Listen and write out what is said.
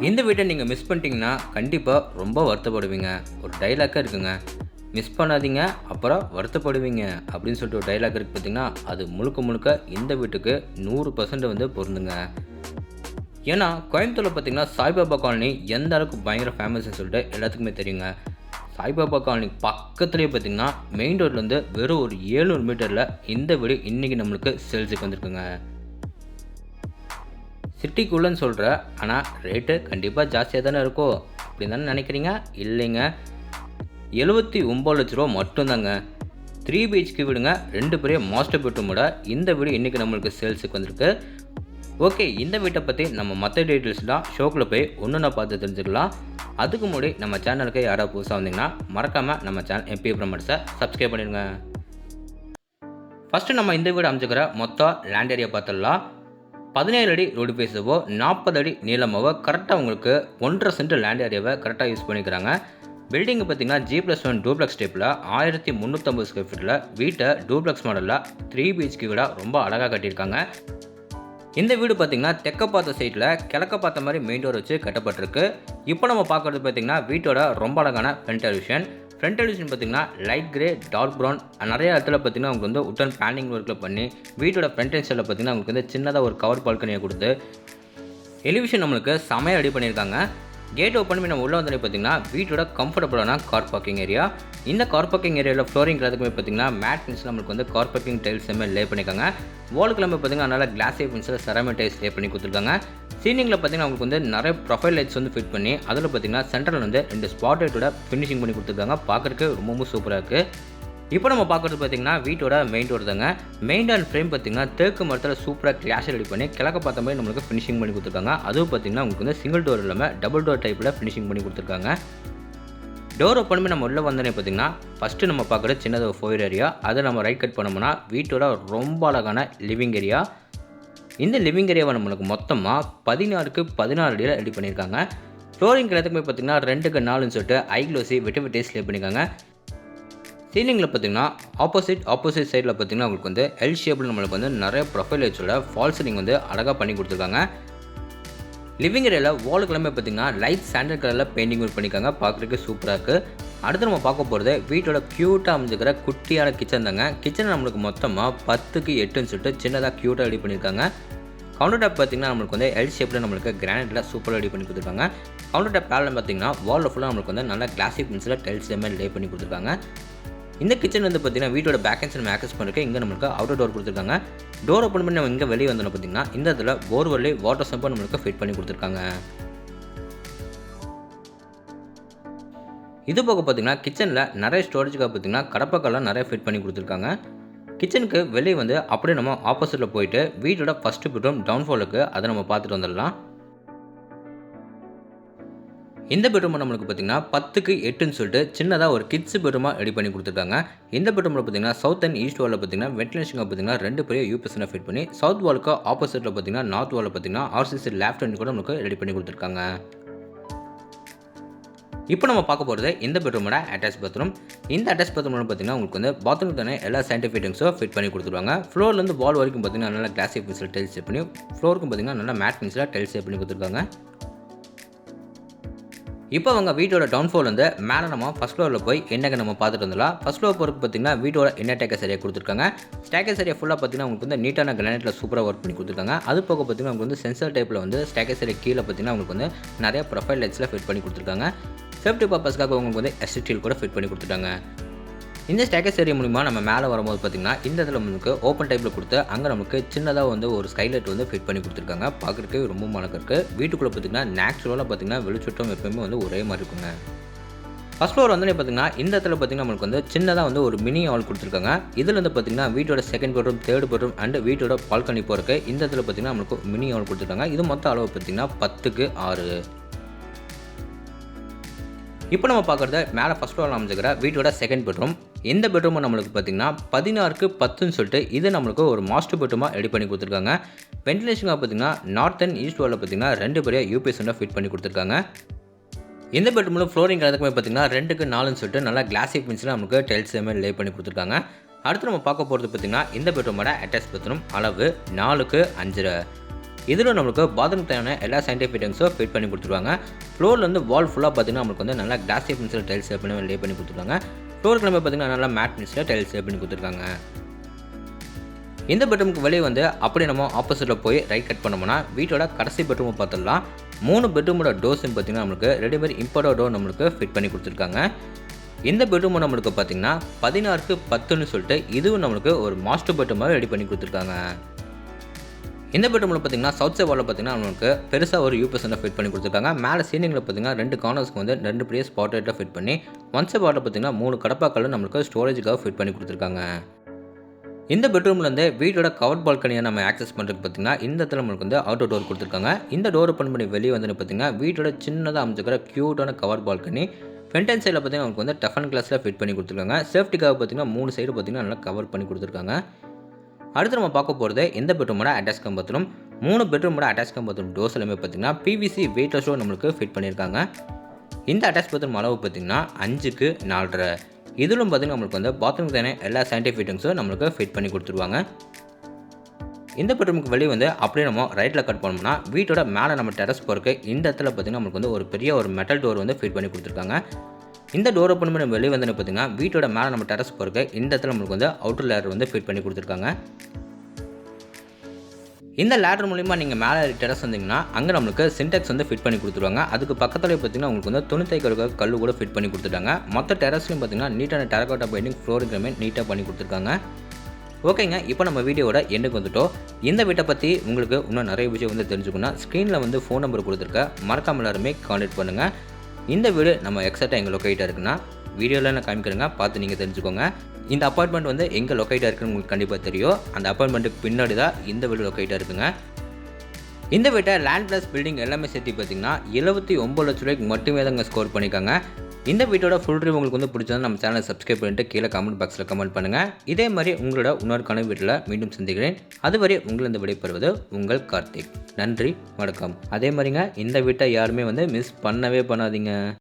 இந்த வீட்டை நீங்கள் மிஸ் பண்ணிட்டீங்கன்னா கண்டிப்பாக ரொம்ப வருத்தப்படுவீங்க. ஒரு டைலாக்கே இருக்குங்க. மிஸ் பண்ணாதீங்க அப்புறம் வருத்தப்படுவீங்க அப்படின்னு சொல்லிட்டு ஒரு டைலாக் இருக்குது பார்த்தீங்கன்னா, அது முழுக்க முழுக்க இந்த வீட்டுக்கு 100% வந்து பொருந்துங்க. ஏன்னா கோயம்புத்தூரில் பார்த்தீங்கன்னா சாய்பாபா காலனி எந்த அளவுக்கு பயங்கர ஃபேமஸ்ன்னு சொல்லிட்டு எல்லாத்துக்குமே தெரியுங்க. சாய்பாபா காலனி பக்கத்துலேயே பார்த்தீங்கன்னா மெயின் ரோட்லேருந்து வெறும் ஒரு 700 மீட்டரில் இந்த வீடு இன்றைக்கி நம்மளுக்கு சேல்ஸுக்கு வந்திருக்குங்க. சிட்டிக்குள்ளேன்னு சொல்கிறேன், ஆனால் ரேட்டு கண்டிப்பாக ஜாஸ்தியாக தானே இருக்கும் அப்படின்னு தானே நினைக்கிறீங்க? இல்லைங்க, 79 லட்ச ரூபா மட்டும்தாங்க. 3 பிஹெச்கே வீடுங்க, 2 பெரிய மாஸ்டர் பெட்ரூமோட இந்த வீடு இன்றைக்கி நம்மளுக்கு சேல்ஸுக்கு வந்திருக்கு. ஓகே, இந்த வீட்டை பற்றி நம்ம மற்ற டீட்டெயில்ஸ்லாம் ஷோக்கில் போய் ஒன்று பார்த்து தெரிஞ்சுக்கலாம். அதுக்கு முன்னாடி நம்ம சேனலுக்கு யாராவது புதுசாக வந்தீங்கன்னா மறக்காமல் நம்ம சேனல் MP ப்ரமோட்ஸை சப்ஸ்கிரைப் பண்ணிடுங்க. ஃபஸ்ட்டு நம்ம இந்த வீடு அமைச்சுக்கிற மொத்தம் லேண்ட் ஏரியா பார்த்துடலாம். 17 அடி ரோடு பேஸவோ 40 அடி நீளமாவோ கரெக்டாக உங்களுக்கு 1.5 சென்ட் லேண்ட் ஏரியாவை கரெக்டாக யூஸ் பண்ணிக்கிறாங்க. பில்டிங் பார்த்தீங்கன்னா G+1 டூப்ளக்ஸ் டைப்பில் 1350 ஸ்கொயர் ஃபீட்டில் வீட்டை டூப்ளக்ஸ் மாடலில் 3 பிஹெச்கே வீடாக ரொம்ப அழகாக கட்டியிருக்காங்க. இந்த வீடு பார்த்திங்கன்னா தெற்க பார்த்த சைடில் கிழக்க பார்த்த மாதிரி மெயின் டோர் வச்சு கட்டப்பட்டிருக்கு. இப்போ நம்ம பார்க்குறது பார்த்திங்கன்னா வீட்டோட ரொம்ப அழகான ஃப்ரண்ட் எலிவேஷன். ஃப்ரண்ட் எலிவேஷன் பார்த்திங்கன்னா லைட் கிரே டார்க் ப்ரௌன் நிறைய இடத்துல பார்த்திங்கன்னா உங்களுக்கு வந்து உட்டன் பேனிங் ஒர்க்கில் பண்ணி வீட்டோட ஃப்ரண்ட் எண்ட் சைடில் பார்த்திங்கன்னா உங்களுக்கு வந்து சின்னதாக ஒரு கவர் பால்கனியை கொடுத்து எலிவேஷன் நம்மளுக்கு செமையாக ரெடி பண்ணியிருக்காங்க. கேட் ஓப்பன் பண்ணி நம்ம உள்ள வந்தாலே பார்த்திங்கன்னா வீட்டோட கம்ஃபர்டபுளான கார் பார்க்கிங் ஏரியா. இந்த கார் பார்க்கிங் ஏரியாவில் ஃப்ளோரிங் எல்லாத்துக்குமே பார்த்திங்கன்னா மேட் ஃபினிஷில் நம்மளுக்கு வந்து கார் பார்க்கிங் டைல்ஸ் எல்லாமே லே பண்ணியிருக்காங்க. வாலுக்குலாமே பார்த்திங்கன்னா நல்லா கிளாஸி ஃபினிஷில் செராமிக் டைல்ஸ் லே பண்ணி கொடுத்துருக்காங்க. சீலிங்கில் பார்த்திங்கன்னா உங்களுக்கு வந்து நிறைய ப்ரொஃபைல் லைட்ஸ் வந்து ஃபிட் பண்ணி அதில் பார்த்திங்கன்னா சென்டரில் வந்து 2 ஸ்பாட் லைட்டோட ஃபினிஷிங் பண்ணி கொடுத்துருக்காங்க. பார்க்குறதுக்கு ரொம்பவும் சூப்பராக இருக்குது. இப்போ நம்ம பார்க்குறது பார்த்திங்கன்னா வீட்டோட மெயின் டோர் தாங்க. மெயின் டோர் ஃப்ரேம் பார்த்திங்கன்னா தேக்கு மரத்தில் சூப்பராக கிளாஸ் ரெடி பண்ணி கிழக்க பார்த்த மாதிரி நம்மளுக்கு ஃபினிஷிங் பண்ணி கொடுத்துருக்காங்க. அதுவும் பார்த்திங்கன்னா உங்களுக்கு வந்து சிங்கிள் டோர் இல்லாமல் டபுள் டோர் டைப்பில் ஃபினிஷிங் பண்ணி கொடுத்துருக்காங்க. டோர் ஓப்பன் பண்ணி நம்ம உள்ளே வந்தோடனே பார்த்திங்கன்னா ஃபஸ்ட்டு நம்ம பார்க்குற சின்னதாக ஒரு ஃபோயர் ஏரியா. அதை நம்ம ரைட் கட் பண்ணோம்னா வீட்டோட ரொம்ப அழகான லிவிங் ஏரியா. இந்த லிவிங் ஏரியாவை நம்மளுக்கு மொத்தமாக 16க்கு 16 அடியில் ரெடி பண்ணியிருக்காங்க. ஃப்ளோரிங் எல்லாத்துக்குமே பார்த்திங்கன்னா 2க்கு 4ன்னு சொல்லிட்டு ஐக்ளோசி வெட்டி ஸ்லே பண்ணியிருக்காங்க. சீலிங்கில் பார்த்திங்கன்னா ஆப்போசிட் சைடில் பார்த்திங்கன்னா உங்களுக்கு வந்து எல் ஷேப்பில் நம்மளுக்கு வந்து நிறைய ப்ரொஃபைல் வச்சோட ஃபால் சீலிங் வந்து அழகாக பண்ணி கொடுத்துருக்காங்க. லிவிங் ஏரியாவில் வாலுக்கு எல்லாமே பார்த்திங்கன்னா லைட் சாண்டல் கலரில் பெயிண்டிங் ஒர்க் பண்ணியிருக்காங்க. பார்க்குறதுக்கு சூப்பராக இருக்குது. அடுத்து நம்ம பார்க்க போகிறது வீட்டோட க்யூட்டாக அமைஞ்சிக்கிற குட்டியான கிச்சன் தாங்க. கிச்சன் நம்மளுக்கு மொத்தமாக 10க்கு 8ன்னு சொல்லிட்டு சின்னதாக க்யூட்டாக ரெடி பண்ணியிருக்காங்க. கவுண்டர் டாப் பார்த்திங்கன்னா நம்மளுக்கு வந்து எல் ஷேப்பில் நம்மளுக்கு கிரானைட்டில் சூப்பராக ரெடி பண்ணி கொடுத்துருக்காங்க. கவுண்டர் டாப் பேனல் பார்த்திங்கன்னா வாலில் ஃபுல்லாக நம்மளுக்கு வந்து நல்லா கிளாசிக் ஃபினிஷில் டைல்ஸ் எல்லாமே லே பண்ணி கொடுத்துருக்காங்க. இந்த கிச்சன் வந்து பார்த்திங்கன்னா வீட்டோட பேக் அண்ட் சைடு ஆக்சஸ் பண்ணிருக்கு. இங்கே நம்மளுக்கு அவுட்டர் டோர் கொடுத்துருக்காங்க. டோர் ஓப்பன் பண்ணி நம்ம இங்கே வெளியே வந்தோம்னா பார்த்திங்கன்னா இந்த இடத்துல போர்வெல்லே வாட்டர் சம்பை நம்மளுக்கு ஃபிட் பண்ணி கொடுத்துருக்காங்க. இது போக பார்த்திங்கன்னா கிச்சனில் நிறைய ஸ்டோரேஜுக்காக பார்த்திங்கன்னா கடப்பக்கெல்லாம் நிறைய ஃபிட் பண்ணி கொடுத்துருக்காங்க. கிச்சனுக்கு வெளியே வந்து அப்படியே நம்ம ஆப்போசிட்டில் போயிட்டு வீட்டோட ஃபஸ்ட்டு பெட்ரூம் டவுன்ஃபாலுக்கு அதை நம்ம பார்த்துட்டு வந்துடலாம். இந்த பெட்ரூம் நம்மளுக்கு பார்த்திங்கன்னா 10க்கு 8ன்னு சொல்லிட்டு சின்னதாக ஒரு கிட்ஸ் பெட்ரூமாக ரெடி பண்ணி கொடுத்துருக்காங்க. இந்த பெட்ரூமில் பார்த்திங்கன்னா சவுத் அண்ட் ஈஸ்ட் வாலில் பார்த்திங்கன்னா வென்டிலேஷனுக்கு பார்த்திங்கன்னா 2 பெரிய யூபிஎஸ்ஸை ஃபிட் பண்ணி சவுத் வாலுக்கு ஆப்போசிட்டில் பார்த்திங்கன்னா நார்த் வாலில் பார்த்திங்கன்னா RCC லேஃப்ட் ஹேண்ட் கூட நமக்கு ரெடி பண்ணி கொடுத்துருக்காங்க. இப்போ நம்ம பார்க்க போகிறது இந்த பெட்ரூமோட அட்டாச் பாத்ரூம். இந்த அட்டாச் பாத்ரூமில் பார்த்திங்கன்னா உங்களுக்கு வந்து பாத்ரூம் தானே எல்லா சயின்டிஃபிக் ஃபிட்டிங்ஸும் ஃபிட் பண்ணி கொடுத்துருவாங்க. ஃப்ளோர்லேருந்து வால் வரைக்கும் பார்த்திங்கன்னா நல்லா கிளாஸி ஃபினிஷில் டைல்ஸ் செட் பண்ணி ஃப்ளோருக்கும் பார்த்திங்கன்னா நல்லா மேட் ஃபினிஷில் டைல்ஸ் செட் பண்ணி கொடுத்துருக்காங்க. இப்போ அவங்க வீட்டோட டவுன்ஃபால் வந்து மேலே நம்ம ஃபஸ்ட் ஃப்ளோரில் போய் என்னங்க நம்ம பார்த்துட்டு வந்துடலாம். ஃபஸ்ட் ஃப்ளோர் போகிறதுக்கு பார்த்திங்கன்னா வீட்டோட என்ன ஸ்டேக்கர்ஸ் ஏரியா கொடுத்துருக்காங்க. ஸ்டேக்கர்ஸ் ஏரியா ஃபுல்லாக பார்த்திங்கன்னா உங்களுக்கு வந்து நீட்டான கிரானைட்டில் சூப்பராக ஒர்க் பண்ணி கொடுத்துருக்காங்க. அது போக பார்த்திங்கன்னா உங்களுக்கு வந்து சென்சார் டைப்பில் வந்து ஸ்டேக்கர்ஸ் ஏரியா கீழே பார்த்திங்கன்னா உங்களுக்கு வந்து நிறைய ப்ரொஃபைல் லைட்ஸில் ஃபிட் பண்ணி கொடுத்துருக்காங்க. சேஃப்டி பர்பஸ்க்காக உங்களுக்கு வந்து எஸ்டில் கூட ஃபிட் பண்ணி கொடுத்துட்டாங்க. இந்த ஸ்டேக்கர்ஸ் ஏரியா மூலிமா நம்ம மேலே வரும்போது பார்த்திங்கன்னா இந்த இதில் நமக்கு ஓப்பன் டைப்பில் கொடுத்து அங்கே நமக்கு சின்னதாக வந்து ஒரு ஸ்கைலைட் வந்து ஃபிட் பண்ணி கொடுத்துருக்காங்க. பார்க்குறதுக்கு ரொம்ப அழகாக இருக்குது. வீட்டுக்குள்ளே பார்த்திங்கன்னா நேச்சுரலாக பார்த்திங்கன்னா வெளிச்சட்டம் எப்போயுமே வந்து ஒரே மாதிரி இருக்குங்க. ஃபஸ்ட் ஃப்ளோர் வந்து பார்த்திங்கன்னா இந்த இடத்துல பார்த்திங்கன்னா நம்மளுக்கு வந்து சின்னதாக வந்து ஒரு மினி ஹால் கொடுத்துருக்காங்க. இதில் வந்து பார்த்திங்கன்னா வீட்டோட second bedroom, third bedroom and வீட்டோட பால்கனி போகிறக்கு இந்த இடத்துல பார்த்திங்கன்னா நம்மளுக்கு மினி ஹால் கொடுத்துருக்காங்க. இது மொத்த அளவு பார்த்திங்கன்னா 10க்கு 6. இப்போ நம்ம பார்க்குறது மேலே ஃபஸ்ட் ஃப்ளோரில் அமைஞ்சிக்கிற வீட்டோட செகண்ட் பெட்ரூம். இந்த பெட்ரூம் நம்மளுக்கு பார்த்திங்கன்னா 16க்கு 10ன்னு சொல்லிட்டு இது நம்மளுக்கு ஒரு மாஸ்டர் பெட்ரூமாக ரெடி பண்ணி கொடுத்துருக்காங்க. வென்டிலேஷனாக பார்த்திங்கன்னா நார்த் அண்ட் ஈஸ்ட் வாலில் பார்த்திங்கன்னா 2 பெரிய யூபிஎஸ் ஃபிட் பண்ணி கொடுத்துருக்காங்க. இந்த பெட்ரூமில் ஃப்ளோரிங் எல்லாத்துக்குமே பார்த்திங்கன்னா 2க்கு 4ன்னு சொல்லிட்டு நல்லா கிளாஸி ஃபினிஷில் நமக்கு டைல்ஸ் எல்லாமே லே பண்ணி கொடுத்துருக்காங்க. அடுத்து நம்ம பார்க்க போகிறது பார்த்திங்கன்னா இந்த பெட்ரூமோட அட்டாச் பாத்ரூம் அளவு 4க்கு 5. இதில் நம்மளுக்கு பாத்ரூம் தேவையான எல்லா சானிடரி ஃபிட்டிங்ஸும் ஃபிட் பண்ணி கொடுத்துருவாங்க. ஃப்ளோர்லேருந்து வால் ஃபுல்லாக பார்த்தீங்கன்னா நம்மளுக்கு வந்து நல்லா கிளாஸி ஃபினிஷில் டைல்ஸ் லே பண்ணி கொடுத்துருக்காங்க. ஃப்ளோர் கிளம்பி பார்த்தீங்கன்னா நல்லா மேட் ஃபினிஷில் டைல்ஸ் பண்ணி கொடுத்துருக்காங்க. இந்த பெட்ரூமுக்கு வெளியே வந்து அப்படி நம்ம ஆப்போசிட்டில் போய் ரைட் கட் பண்ணோம்னா வீட்டோட கடைசி பெட்ரூமை பார்த்துடலாம். 3 பெட்ரூமோட டோர்ஸும் பார்த்தீங்கன்னா நம்மளுக்கு ரெடிமேட் இம்போர்ட்டட் டோர் நம்மளுக்கு ஃபிட் பண்ணி கொடுத்துருக்காங்க. இந்த பெட்ரூம் நம்மளுக்கு பார்த்தீங்கன்னா 16க்கு 10ன்னு சொல்லிட்டு இதுவும் நம்மளுக்கு ஒரு மாஸ்டர் பெட்ரூமாக ரெடி பண்ணி கொடுத்துருக்காங்க. இந்த பெட்ரூமில் பார்த்தீங்கன்னா சவுத் சைட் வாலில் பார்த்தீங்கன்னா நம்மளுக்கு பெருசாக ஒரு யூபிஎஸ் ஃபிட் பண்ணி கொடுத்துருக்காங்க. மேலே சீலிங்கில் பார்த்தீங்கன்னா 2 கார்னர்ஸ்க்கு வந்து 2 பெரிய ஸ்பாட் லைட்டாக ஃபிட் பண்ணி ஒன் சைட் வாலில் பார்த்தீங்கன்னா 3 கடப்பாக்கள் நம்மளுக்கு ஸ்டோரேஜுக்காக ஃபிட் பண்ணி கொடுத்துருக்காங்க. இந்த பெட்ரூம்லேருந்து வீட்டோட கவர்ட் பால்கனியை நம்ம ஆக்சஸ் பண்ணுறதுக்கு பார்த்தீங்கன்னா இந்த இடத்துல நம்மளுக்கு வந்து அவுட்டர் டோர் கொடுத்துருக்காங்க. இந்த டோர் ஓப்பன் பண்ணி வெளியே வந்து பார்த்தீங்கன்னா வீட்டோட சின்னதாக அமைச்சிக்கிற க்யூட்டான கவர்ட் பால்கனி. ஃப்ரண்ட் அண்ட் சைடில் பார்த்தீங்கன்னா நமக்கு வந்து டஃபன் கிளாஸில் ஃபிட் பண்ணி கொடுத்துருக்காங்க. சேஃப்டிக்காக பார்த்தீங்கன்னா 3 சைடு பார்த்தீங்கன்னா நல்லா கவர் பண்ணி கொடுத்துருக்காங்க. அடுத்து நம்ம பார்க்க போகிறது இந்த பெட்ரூமோட அட்டாச் கம் பாத்ரூம். 3 பெட்ரூமோட அட்டாச் கம் பாத்ரூம் டோர்ஸ் எல்லாமே பார்த்தீங்கன்னா பிவிசி வெயிட்லெஸ் டோர் நம்மளுக்கு ஃபிட் பண்ணியிருக்காங்க. இந்த அட்டாச் பாத்ரூம் அளவு பார்த்தீங்கன்னா 5க்கு 4.5. இதிலும் பார்த்தீங்கன்னா நம்மளுக்கு வந்து பாத்ரூம் தேவையான எல்லா சானிடரி ஃபிட்டிங்ஸும் நம்மளுக்கு ஃபிட் பண்ணி கொடுத்துருவாங்க. இந்த பெட்ரூமுக்கு வெளியே வந்து அப்படியே நம்ம ரைட்டில் கட் பண்ணோம்னா வீட்டோட மேலே நம்ம டெரஸ் போகிறக்கு இந்த இடத்துல பார்த்தீங்கன்னா நம்மளுக்கு வந்து ஒரு பெரிய ஒரு மெட்டல் டோர் வந்து ஃபிட் பண்ணி கொடுத்துருக்காங்க. இந்த டோர் ஓப்பன் பண்ணி வெளியே வந்து பார்த்தீங்கன்னா வீட்டோட மேலே நம்ம டெரஸ் போகிறக்கு இந்த இடத்துல நம்மளுக்கு வந்து அவுட்டர் லேயர் வந்து ஃபிட் பண்ணி கொடுத்துருக்காங்க. இந்த லேடர் மூலிமா நீங்கள் மேலே டெரஸ் வந்தீங்கன்னா அங்கே நம்மளுக்கு சின்டெக்ஸ் வந்து ஃபிட் பண்ணி கொடுத்துருவாங்க. அதுக்கு பக்கத்தில் பார்த்தீங்கன்னா உங்களுக்கு வந்து துணி தைக்கிறதுக்காக கல் கூட ஃபிட் பண்ணி கொடுத்துட்டாங்க. மொத்த டெரஸ்லையும் பார்த்தீங்கன்னா நீட்டான டெரகோட்டா பெயிண்டிங் ஃப்ளோரிங்குமே நீட்டாக பண்ணி கொடுத்துருக்காங்க. ஓகேங்க, இப்போ நம்ம வீடியோட எண்டுக்கு வந்துட்டோம். இந்த வீட்டை பற்றி உங்களுக்கு இன்னும் நிறைய விஷயம் வந்து தெரிஞ்சுக்கணும். ஸ்க்ரீனில் வந்து ஃபோன் நம்பர் கொடுத்துருக்க மறக்காம எல்லாருமே கான்டாக்ட் பண்ணுங்கள். இந்த வீடு நம்ம எக்ஸாக்டாக எங்கே லொக்கேட்டாக இருக்குன்னா வீடியோவில் நான் காமிக்கிறேங்க, பார்த்து நீங்கள் தெரிஞ்சுக்கோங்க. இந்த அப்பார்ட்மெண்ட் வந்து எங்கே லொக்கேட்டாக இருக்குன்னு உங்களுக்கு கண்டிப்பாக தெரியும். அந்த அப்பார்ட்மெண்ட்டுக்கு பின்னாடி தான் இந்த வீடு லொக்கேட்டாக இருக்குங்க. இந்த வீட்டை லேண்ட் ப்ளஸ் பில்டிங் எல்லாமே சேர்த்து பார்த்தீங்கன்னா 79 லட்ச ரூபாய்க்கு மட்டுமே தாங்க ஸ்கோர் பண்ணியிருக்காங்க. இந்த வீட்டோட ஃபுல் ரிவ்யூ உங்களுக்கு வந்து பிடிச்சது நம்ம சேனலை சப்ஸ்கிரைப் பண்ணிட்டு கீழே கமெண்ட் பாக்ஸில் கமெண்ட் பண்ணுங்கள். இதே மாதிரி உங்களோட இன்னொரு கனவு வீட்டில் மீண்டும் சந்திக்கிறேன். அதுவரை உங்களிருந்து விடைபெறுவது உங்கள் கார்த்திக். நன்றி, வணக்கம். அதே மாதிரிங்க இந்த வீட்டை யாருமே வந்து மிஸ் பண்ணவே பண்ணாதீங்க.